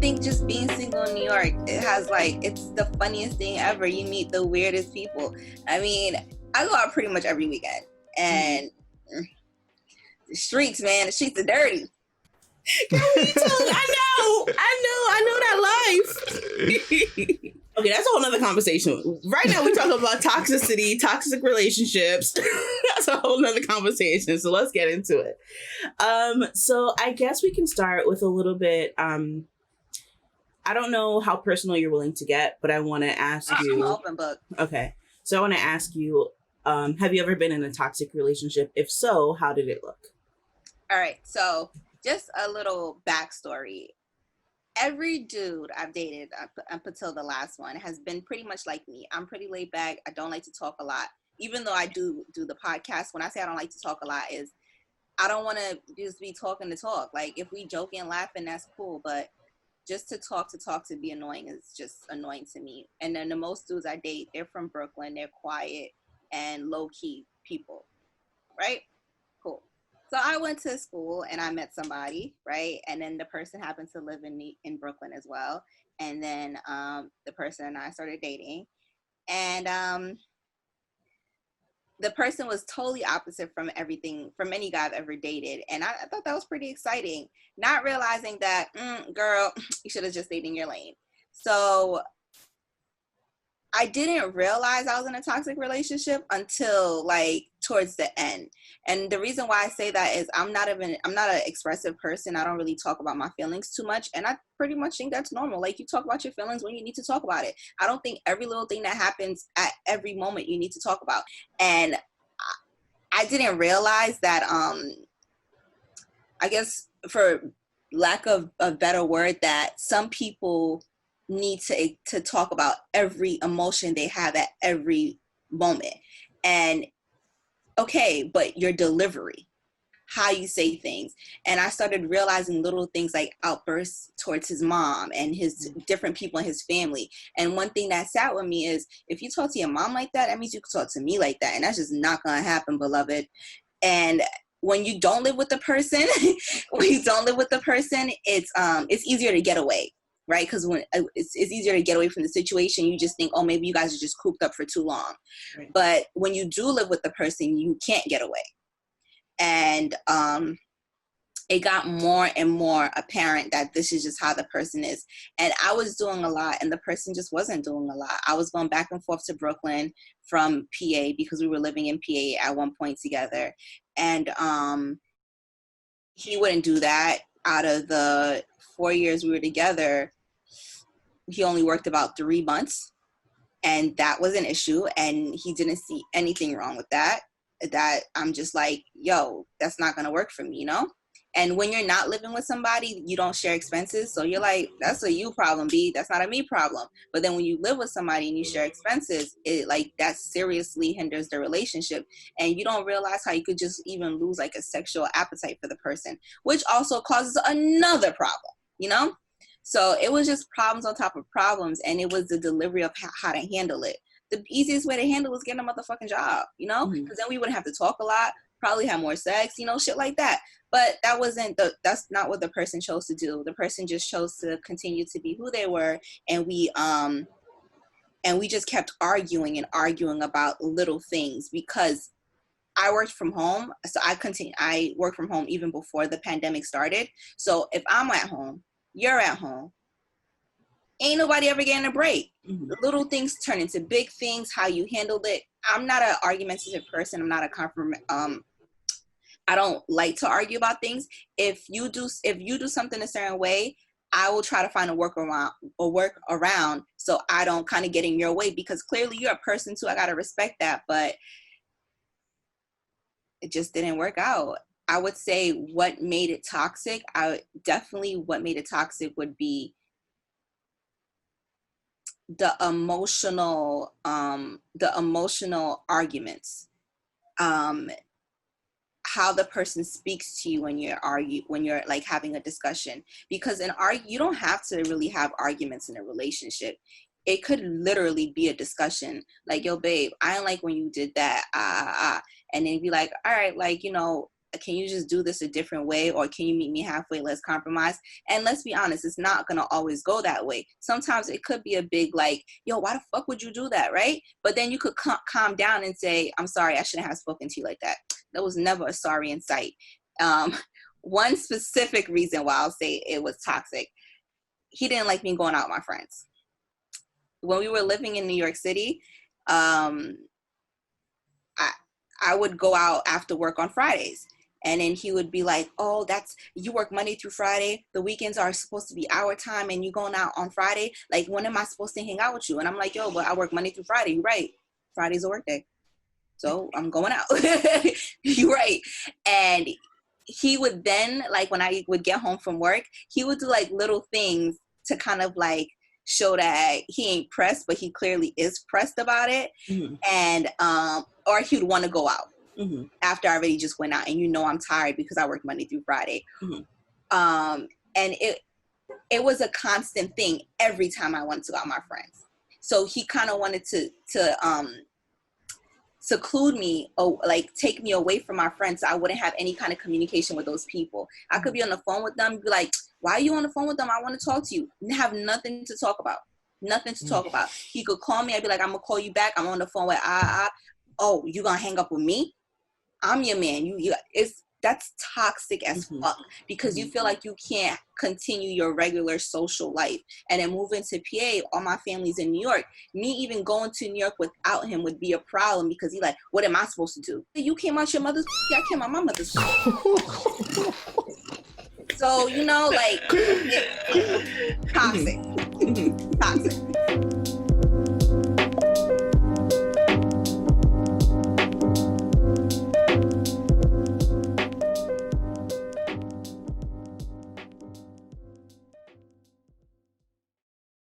think just being single in New York, it's the funniest thing ever. You meet the weirdest people. I mean, I go out pretty much every weekend, and the streets are dirty. Girl, what are you telling? I know that life. Okay, that's a whole nother conversation. Right now, we're talking about toxicity, toxic relationships. That's a whole nother conversation. So let's get into it. So I guess we can start with a little bit. I don't know how personal you're willing to get, but I want to ask you. I'm an open book. Okay, so I want to ask you: have you ever been in a toxic relationship? If so, how did it look? All right, so just a little backstory. Every dude I've dated up until the last one has been pretty much like me. I'm pretty laid back. I don't like to talk a lot. Even though I do the podcast, when I say I don't like to talk a lot, is I don't want to just be talking to talk. Like, if we joking and laughing, that's cool. But just to talk to be annoying is just annoying to me. And then the most dudes I date, they're from Brooklyn. They're quiet and low-key people, right? Cool. So I went to school and I met somebody, right? And then the person happened to live in Brooklyn as well. And then the person and I started dating. And the person was totally opposite from any guy I've ever dated. And I thought that was pretty exciting. Not realizing that, girl, you should have just stayed in your lane. So I didn't realize I was in a toxic relationship until like towards the end. And the reason why I say that is I'm not an expressive person. I don't really talk about my feelings too much. And I pretty much think that's normal. Like, you talk about your feelings when you need to talk about it. I don't think every little thing that happens at every moment you need to talk about. And I didn't realize that, I guess for lack of a better word, that some people need to talk about every emotion they have at every moment. And okay, but your delivery, how you say things. And I started realizing little things like outbursts towards his mom and his different people in his family. And one thing that sat with me is, if you talk to your mom like that, that means you can talk to me like that. And that's just not gonna happen, beloved. And when you don't live with the person, it's easier to get away. Right? Because when it's easier to get away from the situation, you just think, oh, maybe you guys are just cooped up for too long. Right. But when you do live with the person, you can't get away. And it got more and more apparent that this is just how the person is. And I was doing a lot and the person just wasn't doing a lot. I was going back and forth to Brooklyn from PA because we were living in PA at one point together. And he wouldn't do that. Out of the 4 years we were together, he only worked about 3 months, and that was an issue. And he didn't see anything wrong with that. That I'm just like, yo, that's not gonna work for me, you know? And when you're not living with somebody, you don't share expenses. So you're like, that's a you problem, B. That's not a me problem. But then when you live with somebody and you share expenses, it like that seriously hinders the relationship. And you don't realize how you could just even lose like a sexual appetite for the person, which also causes another problem, you know? So it was just problems on top of problems. And it was the delivery of how to handle it. The easiest way to handle was getting a motherfucking job, you know? Because then we wouldn't have to talk a lot, probably have more sex, you know, shit like that. But that's not what the person chose to do. The person just chose to continue to be who they were. And we just kept arguing about little things because I worked from home. So I worked from home even before the pandemic started. So if I'm at home, you're at home, ain't nobody ever getting a break. Little things turn into big things, how you handled it. I'm not an argumentative person. I'm not I don't like to argue about things. If you do something a certain way, I will try to find a work around so I don't kind of get in your way, because clearly you're a person too. I got to respect that, but it just didn't work out. I would say what made it toxic, what made it toxic would be the emotional arguments. How the person speaks to you when you're like having a discussion, because you don't have to really have arguments in a relationship. It could literally be a discussion like, yo babe, I don't like when you did that, and then be like, all right, like, you know, can you just do this a different way, or can you meet me halfway, let's compromise? And let's be honest, it's not gonna always go that way. Sometimes it could be a big like, yo, why the fuck would you do that, right? But then you could calm down and say, I'm sorry, I shouldn't have spoken to you like that. There was never a sorry in sight. One specific reason why I'll say it was toxic, he didn't like me going out with my friends. When we were living in New York City, I would go out after work on Fridays. And then he would be like, oh, you work Monday through Friday. The weekends are supposed to be our time and you going out on Friday. Like, when am I supposed to hang out with you? And I'm like, yo, but I work Monday through Friday. You're right. Friday's a work day. So I'm going out. You're right. And he would then, like, when I would get home from work, he would do like little things to kind of like show that he ain't pressed, but he clearly is pressed about it. Mm-hmm. And or he'd want to go out mm-hmm. after I already just went out, and I'm tired because I work Monday through Friday. Mm-hmm. And it was a constant thing every time I wanted to go out with my friends. So he kind of wanted to seclude me, or like take me away from my friends, so I wouldn't have any kind of communication with those people. I could be on the phone with them, be like, why are you on the phone with them? I want to talk to you. Have nothing to talk about. Nothing to talk about. He could call me. I'd be like, I'm going to call you back. I'm on the phone with, oh, you going to hang up with me? I'm your man. That's toxic as mm-hmm. fuck, because mm-hmm. you feel like you can't continue your regular social life. And then moving to PA, all my family's in New York. Me even going to New York without him would be a problem, because he like, what am I supposed to do? You came out your mother's, I came out my mother's. So, like, toxic. Toxic.